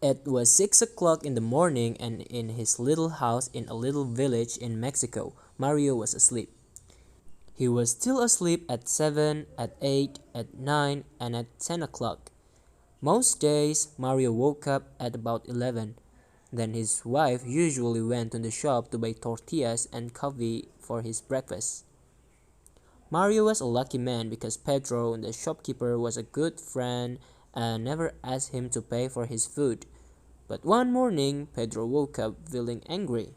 It was 6 o'clock in the morning, and in his little house in a little village in Mexico, Mario was asleep. He was still asleep at 7, at 8, at 9, and at 10 o'clock. Most days, Mario woke up at about 11. Then his wife usually went to the shop to buy tortillas and coffee for his breakfast. Mario was a lucky man because Pedro, the shopkeeper, was a good friend and never asked him to pay for his food. But one morning, Pedro woke up feeling angry.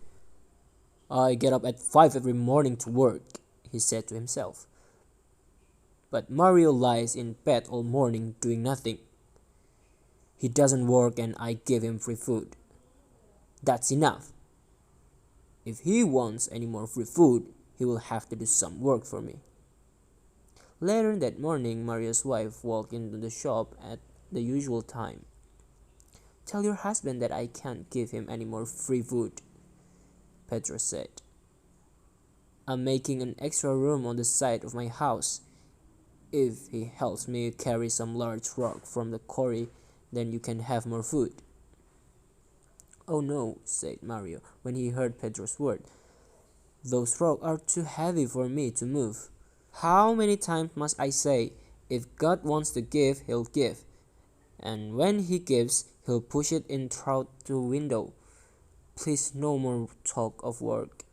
"I get up at 5 every morning to work," he said to himself. "But Mario lies in bed all morning doing nothing. He doesn't work and I give him free food. That's enough. If he wants any more free food, he will have to do some work for me." Later that morning, Mario's wife walked into the shop at the usual time. "Tell your husband that I can't give him any more free food," Pedro said. "I'm making an extra room on the side of my house. If he helps me carry some large rock from the quarry, then you can have more food." "Oh no," said Mario when he heard Pedro's word. "Those rocks are too heavy for me to move. How many times must I say, if God wants to give, he'll give. And when he gives, he'll push it in through the window. Please, no more talk of work.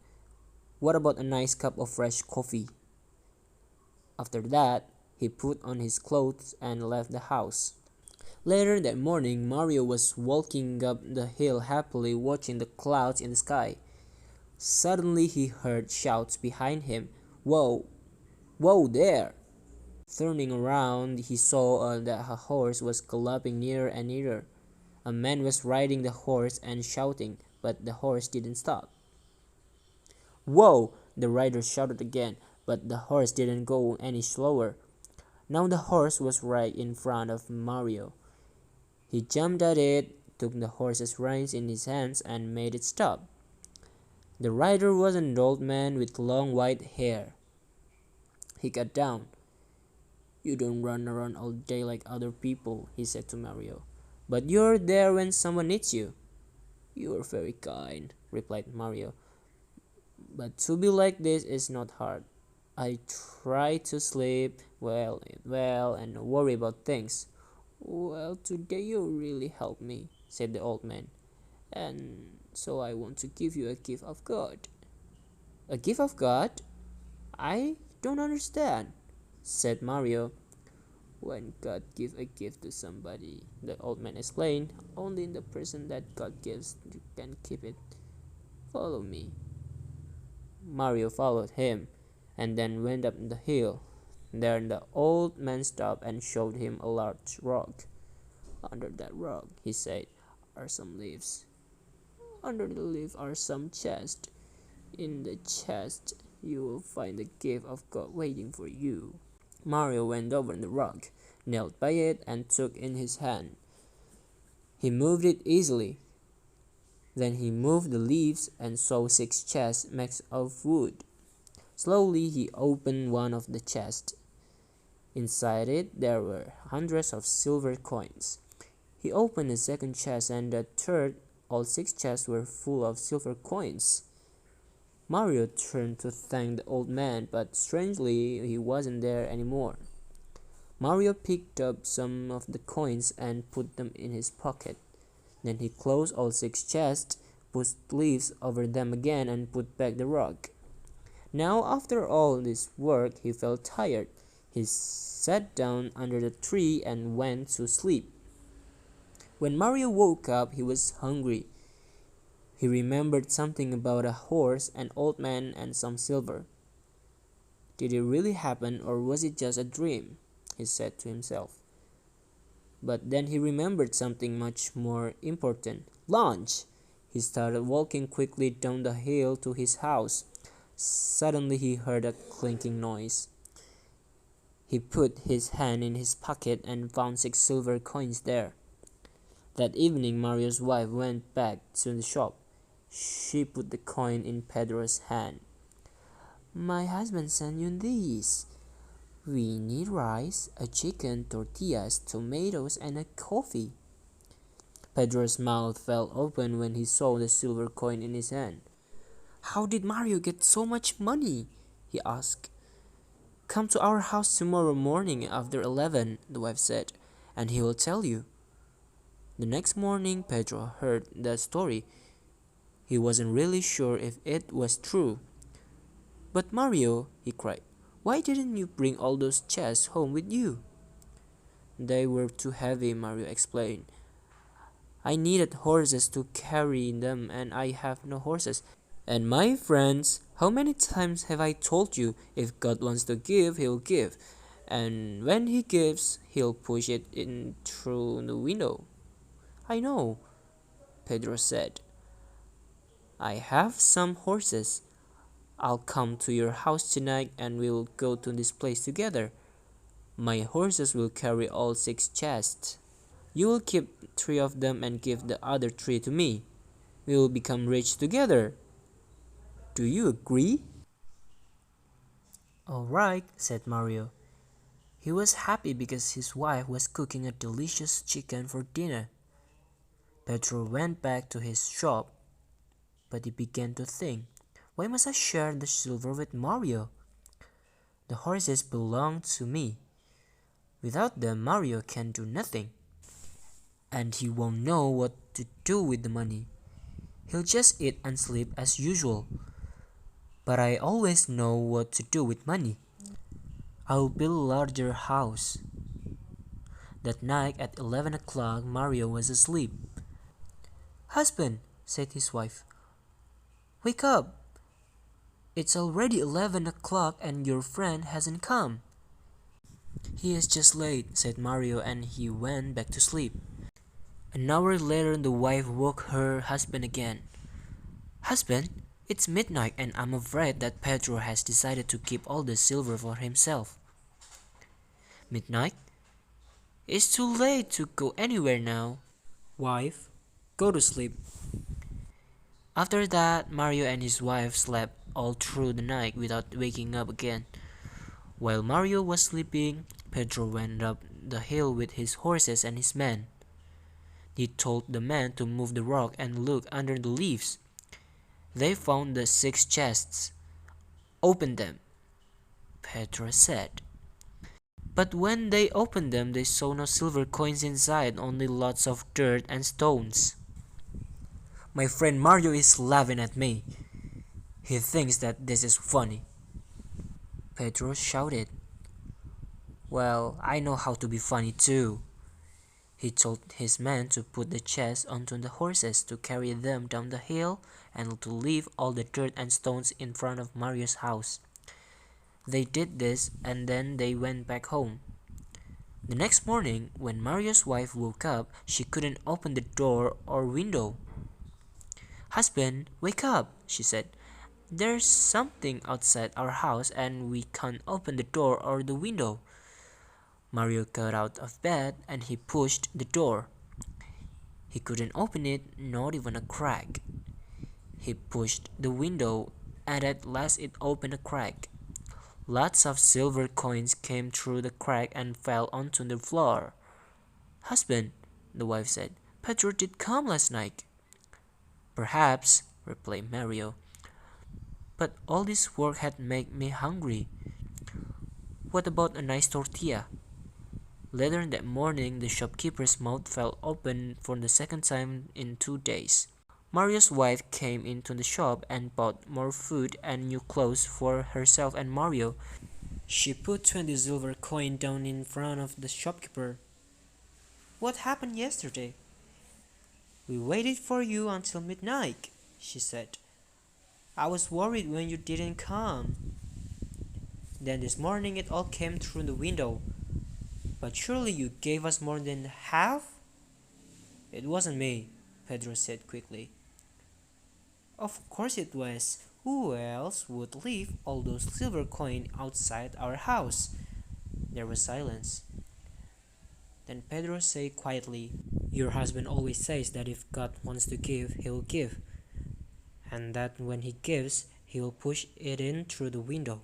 What about a nice cup of fresh coffee?" After that, he put on his clothes and left the house. Later that morning, Mario was walking up the hill happily watching the clouds in the sky. Suddenly he heard shouts behind him. "Whoa! Whoa there!" Turning around, he saw that a horse was galloping nearer and nearer. A man was riding the horse and shouting, but the horse didn't stop. "Whoa!" the rider shouted again, but the horse didn't go any slower. Now the horse was right in front of Mario. He jumped at it, took the horse's reins in his hands, and made it stop. The rider was an old man with long white hair. He got down. "You don't run around all day like other people," he said to Mario. "But you're there when someone needs you." "You're very kind," replied Mario. "But to be like this is not hard. I try to sleep well, eat well, and worry about things." "Well, today you really helped me," said the old man. "And so I want to give you a gift of God." "A gift of God? I don't understand," said Mario. "When God gives a gift to somebody," the old man explained, "only the person that God gives can keep it. Follow me." Mario followed him, and then went up the hill. There the old man stopped and showed him a large rock. "Under that rock," he said, "are some leaves. Under the leaf are some chests. In the chest you will find the gift of God waiting for you." Mario went over the rock, knelt by it, and took in his hand. He moved it easily. Then he moved the leaves and saw 6 chests made of wood. Slowly he opened one of the chests. Inside it there were hundreds of silver coins. He opened the second chest and the third. All 6 chests were full of silver coins. Mario turned to thank the old man, but strangely he wasn't there anymore. Mario picked up some of the coins and put them in his pocket. Then he closed all 6 chests, put leaves over them again, and put back the rock. Now, after all this work, he felt tired. He sat down under the tree and went to sleep. When Mario woke up, he was hungry. He remembered something about a horse, an old man, and some silver. "Did it really happen, or was it just a dream?" he said to himself. But then he remembered something much more important. Lunch! He started walking quickly down the hill to his house. Suddenly he heard a clinking noise. He put his hand in his pocket and found 6 silver coins there. That evening Mario's wife went back to the shop. She put the coin in Pedro's hand. "My husband sent you these. We need rice, a chicken, tortillas, tomatoes, and a coffee." Pedro's mouth fell open when he saw the silver coin in his hand. "How did Mario get so much money?" he asked. "Come to our house tomorrow morning after 11, the wife said, "and he will tell you." The next morning Pedro heard the story. He wasn't really sure if it was true. "But Mario," he cried, "why didn't you bring all those chests home with you?" "They were too heavy," Mario explained. "I needed horses to carry them and I have no horses. And my friends, how many times have I told you, if God wants to give, He'll give. And when He gives, He'll push it in through the window." "I know," Pedro said. "I have some horses. I'll come to your house tonight and we'll go to this place together. My horses will carry all 6 chests. You will keep 3 of them and give the other 3 to me. We will become rich together. Do you agree?" "All right," said Mario. He was happy because his wife was cooking a delicious chicken for dinner. Pedro went back to his shop, but he began to think, "Why must I share the silver with Mario? The horses belong to me. Without them, Mario can do nothing. And he won't know what to do with the money. He'll just eat and sleep as usual. But I always know what to do with money. I'll build a larger house." That night at 11 o'clock, Mario was asleep. "Husband," said his wife, "wake up. It's already 11 o'clock and your friend hasn't come." "He is just late," said Mario, and he went back to sleep. An hour later, the wife woke her husband again. "Husband, it's midnight and I'm afraid that Pedro has decided to keep all the silver for himself." "Midnight? It's too late to go anywhere now. Wife, go to sleep." After that, Mario and his wife slept all through the night without waking up again. While Mario was sleeping, Pedro went up the hill with his horses and his men. He told the men to move the rock and look under the leaves. They found the 6 chests. "Open them," Pedro said. But when they opened them, they saw no silver coins inside, only lots of dirt and stones. "My friend Mario is laughing at me. He thinks that this is funny," Pedro shouted. "Well, I know how to be funny too." He told his men to put the chests onto the horses to carry them down the hill and to leave all the dirt and stones in front of Mario's house. They did this and then they went back home. The next morning, when Mario's wife woke up, she couldn't open the door or window. "Husband, wake up," she said. "There's something outside our house and we can't open the door or the window." Mario got out of bed and he pushed the door. He couldn't open it, not even a crack. He pushed the window and at last it opened a crack. Lots of silver coins came through the crack and fell onto the floor. "Husband," the wife said, "Pedro did come last night." "Perhaps," replied Mario, "but all this work had made me hungry. What about a nice tortilla?" Later that morning, the shopkeeper's mouth fell open for the second time in 2 days. Mario's wife came into the shop and bought more food and new clothes for herself and Mario. She put 20 silver coins down in front of the shopkeeper. "What happened yesterday?" "We waited for you until midnight," she said. "I was worried when you didn't come. Then this morning it all came through the window. But surely you gave us more than half?" "It wasn't me," Pedro said quickly. "Of course it was. Who else would leave all those silver coins outside our house?" There was silence. Then Pedro said quietly, "Your husband always says that if God wants to give, He'll give, and that when He gives, He'll push it in through the window.